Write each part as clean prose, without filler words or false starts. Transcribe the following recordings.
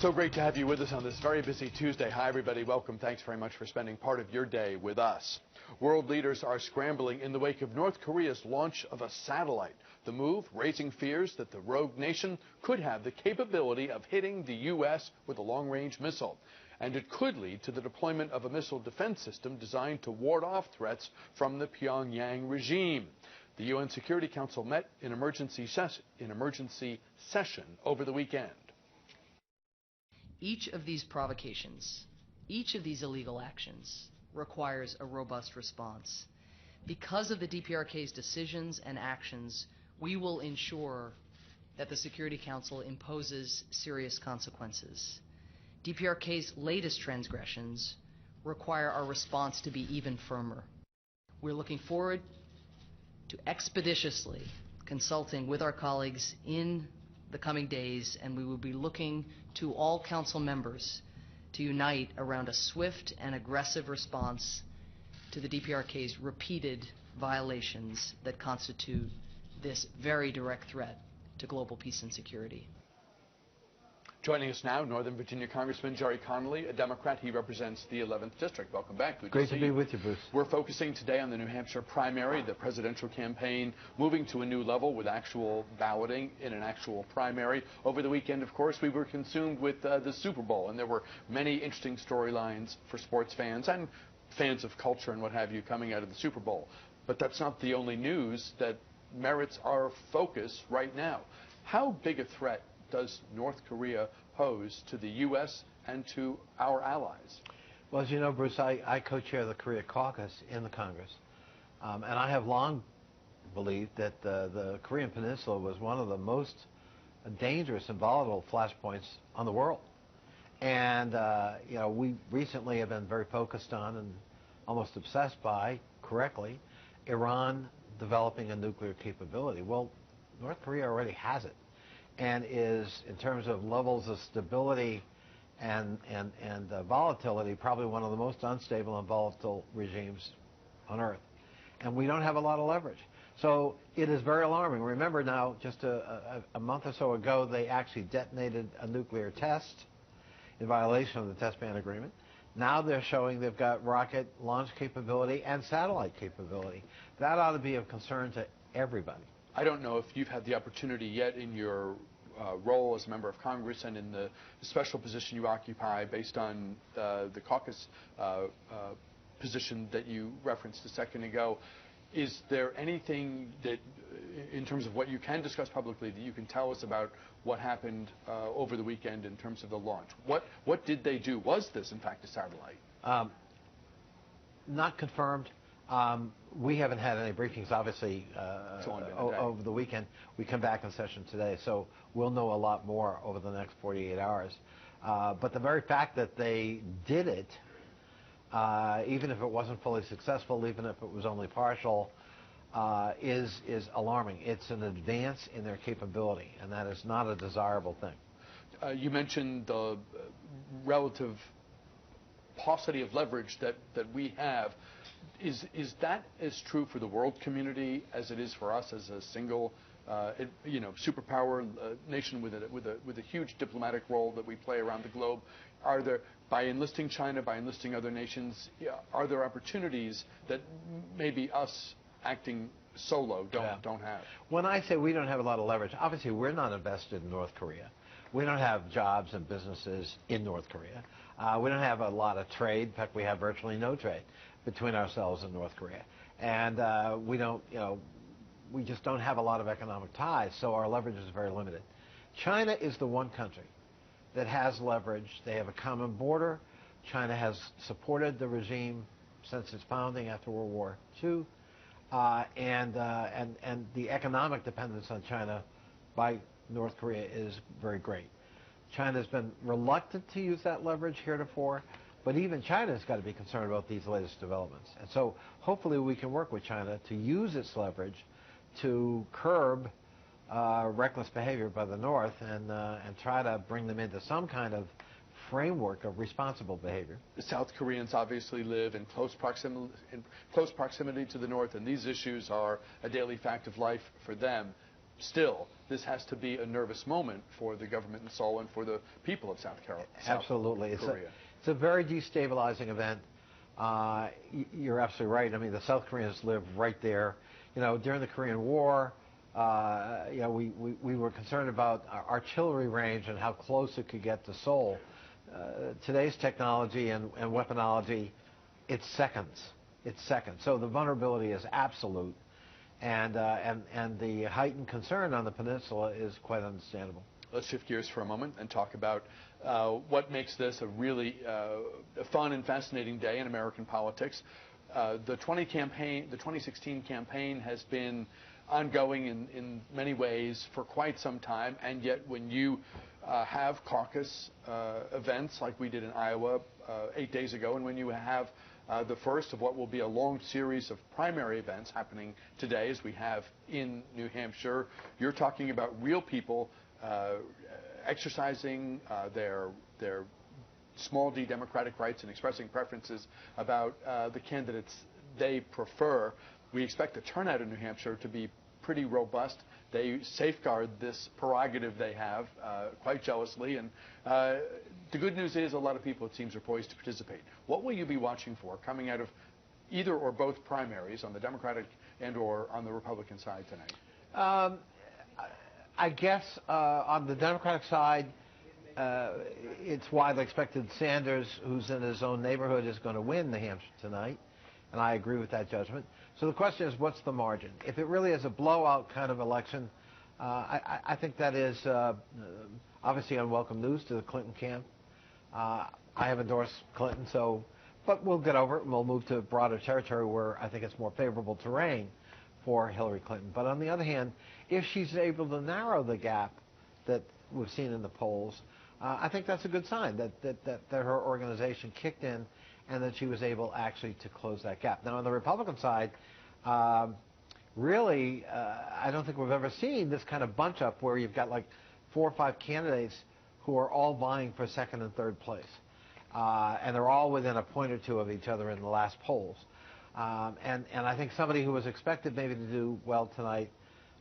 So great to have you with us on this very busy Tuesday. Hi, everybody. Welcome. Thanks very much for spending part of your day with us. World leaders are scrambling in the wake of North Korea's launch of a satellite. The move raising fears that the rogue nation could have the capability of hitting the U.S. with a long-range missile. And it could lead to the deployment of a missile defense system designed to ward off threats from the Pyongyang regime. The UN Security Council met in emergency session over the weekend. Each of these provocations, each of these illegal actions requires a robust response. Because of the DPRK's decisions and actions, we will ensure that the Security Council imposes serious consequences. DPRK's latest transgressions require our response to be even firmer. We're looking forward to expeditiously consulting with our colleagues in the coming days, and we will be looking to all council members to unite around a swift and aggressive response to the DPRK's repeated violations that constitute this very direct threat to global peace and security. Joining us now, Northern Virginia Congressman Jerry Connolly, a Democrat. He represents the 11th District. Welcome back. Great to be with you, Bruce. We're focusing today on the New Hampshire primary, the presidential campaign moving to a new level with actual balloting in an actual primary. Over the weekend, of course, we were consumed with the Super Bowl, and there were many interesting storylines for sports fans and fans of culture and what have you coming out of the Super Bowl. But that's not the only news that merits our focus right now. How big a threat does North Korea pose to the U.S. and to our allies? Well, as you know, Bruce, I co-chair the Korea Caucus in the Congress, and I have long believed that the Korean Peninsula was one of the most dangerous and volatile flashpoints on the world. And, you know, we recently have been very focused on and almost obsessed by, correctly, Iran developing a nuclear capability. Well, North Korea already has it, and is, in terms of levels of stability and volatility, probably one of the most unstable and volatile regimes on Earth. And we don't have a lot of leverage. So it is very alarming. Remember now, just a month or so ago, they actually detonated a nuclear test in violation of the test ban agreement. Now they're showing they've got rocket launch capability and satellite capability. That ought to be of concern to everybody. I don't know if you've had the opportunity yet in your role as a member of Congress and in the special position you occupy based on the caucus position that you referenced a second ago. Is there anything that, in terms of what you can discuss publicly, that you can tell us about what happened over the weekend in terms of the launch? What did they do? Was this, in fact, a satellite? Not confirmed. We haven't had any briefings, obviously, over the weekend. We come back in session today, so we'll know a lot more over the next 48 hours. But the very fact that they did it, even if it wasn't fully successful, even if it was only partial, is alarming. It's an advance in their capability, and that is not a desirable thing. You mentioned the relative paucity of leverage that we have. Is that as true for the world community as it is for us as a single, superpower nation with a huge diplomatic role that we play around the globe? Are there, by enlisting China, by enlisting other nations, are there opportunities that maybe us acting solo don't have? When I say we don't have a lot of leverage, obviously we're not invested in North Korea. We don't have jobs and businesses in North Korea. We don't have a lot of trade. In fact, we have virtually no trade between ourselves and North Korea. And we don't, we just don't have a lot of economic ties, so our leverage is very limited. China is the one country that has leverage. They have a common border. China has supported the regime since its founding after World War II. And the economic dependence on China by North Korea is very great. China's been reluctant to use that leverage heretofore, but even China's got to be concerned about these latest developments. And so hopefully we can work with China to use its leverage to curb reckless behavior by the North and try to bring them into some kind of framework of responsible behavior. The South Koreans obviously live in close proximity to the North, and these issues are a daily fact of life for them. still, this has to be a nervous moment for the government in Seoul and for the people of South Korea. Absolutely. It's a very destabilizing event. You're absolutely right. I mean, the South Koreans live right there. During the Korean War, we were concerned about our artillery range and how close it could get to Seoul. Today's technology and weaponology, it's seconds. It's seconds. So the vulnerability is absolute, and the heightened concern on the peninsula is quite understandable. Let's shift gears for a moment and talk about what makes this a really fun and fascinating day in American politics. The 2016 campaign has been ongoing in many ways for quite some time, and yet when you have caucus events like we did in Iowa 8 days ago, and when you have the first of what will be a long series of primary events happening today, as we have in New Hampshire, you're talking about real people exercising their small d democratic rights and expressing preferences about the candidates they prefer. We expect the turnout in New Hampshire to be pretty robust. They safeguard this prerogative they have quite jealously, and the good news is a lot of people, it seems, are poised to participate. What will you be watching for coming out of either or both primaries on the Democratic and or on the Republican side tonight? I guess on the Democratic side, it's widely expected Sanders, who's in his own neighborhood, is going to win New Hampshire tonight, and I agree with that judgment. So the question is, what's the margin? If it really is a blowout kind of election, I think that is obviously unwelcome news to the Clinton camp. I have endorsed Clinton, but we'll get over it and we'll move to broader territory where I think it's more favorable terrain for Hillary Clinton. But on the other hand, if she's able to narrow the gap that we've seen in the polls, I think that's a good sign that her organization kicked in and that she was able actually to close that gap. Now, on the Republican side, really, I don't think we've ever seen this kind of bunch up where you've got like 4 or 5 candidates who are all vying for second and third place. And they're all within a point or two of each other in the last polls. And I think somebody who was expected maybe to do well tonight,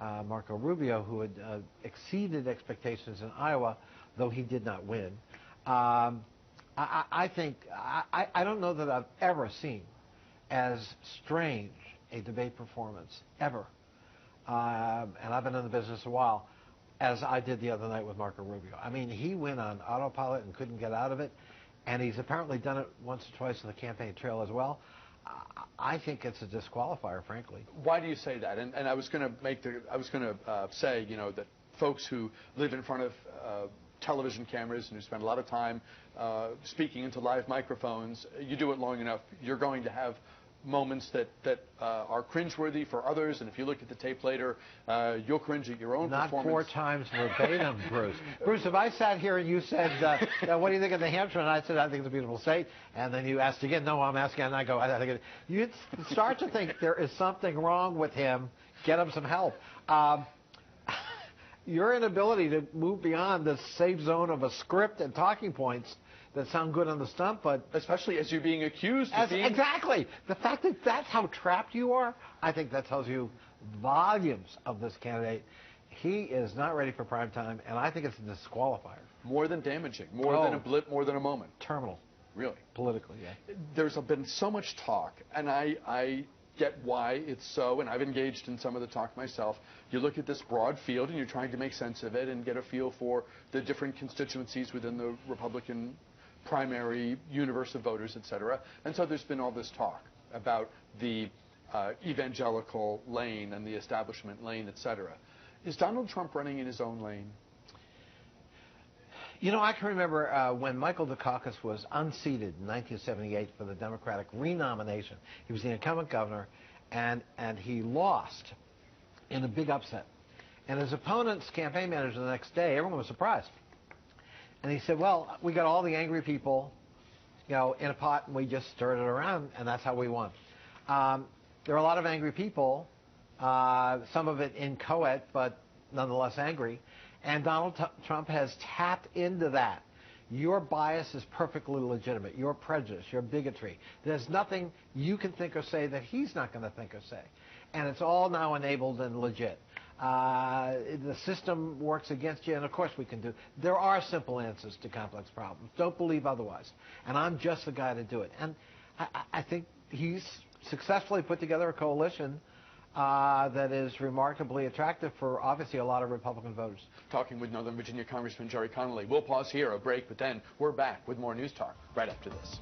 Marco Rubio, who had exceeded expectations in Iowa, though he did not win. I think, I don't know that I've ever seen as strange a debate performance, ever. And I've been in the business a while, as I did the other night with Marco Rubio. I mean, he went on autopilot and couldn't get out of it, and he's apparently done it once or twice on the campaign trail as well. I think it's a disqualifier, frankly. Why do you say that? And I was going to say, that folks who live in front of television cameras and who spend a lot of time speaking into live microphones, you do it long enough, you're going to have moments that are cringeworthy for others, and if you look at the tape later, you'll cringe at your own performance. Not 4 times verbatim, Bruce. Bruce, if I sat here and you said, what do you think of New Hampshire? And I said, I think it's a beautiful state. And then you asked again, no, I'm asking, and I go, I think it. You'd start to think there is something wrong with him. Get him some help. Your inability to move beyond the safe zone of a script and talking points that sound good on the stump, but especially as you're being accused of being... Exactly. The fact that that's how trapped you are, I think that tells you volumes of this candidate. He is not ready for prime time, and I think it's a disqualifier. More than damaging, more than a blip, more than a moment. Terminal. Really? Politically, yeah. There's been so much talk, and I get why it's so, and I've engaged in some of the talk myself. You look at this broad field, and you're trying to make sense of it and get a feel for the different constituencies within the Republican primary universe of voters, et cetera. And so there's been all this talk about the evangelical lane and the establishment lane, et cetera. Is Donald Trump running in his own lane? I can remember when Michael Dukakis was unseated in 1978 for the Democratic renomination. He was the incumbent governor, and he lost in a big upset. And his opponent's campaign manager the next day, everyone was surprised. And he said, well, we got all the angry people, in a pot, and we just stirred it around, and that's how we won. There are a lot of angry people, some of it inchoate, but nonetheless angry. And Donald Trump has tapped into that. Your bias is perfectly legitimate. Your prejudice, your bigotry. There's nothing you can think or say that he's not going to think or say. And it's all now enabled and legit. The system works against you, and of course we can do. There are simple answers to complex problems. Don't believe otherwise. And I'm just the guy to do it. And I think he's successfully put together a coalition that is remarkably attractive for obviously a lot of Republican voters. Talking with Northern Virginia Congressman Jerry Connolly. We'll pause here, a break, but then we're back with more News Talk right after this.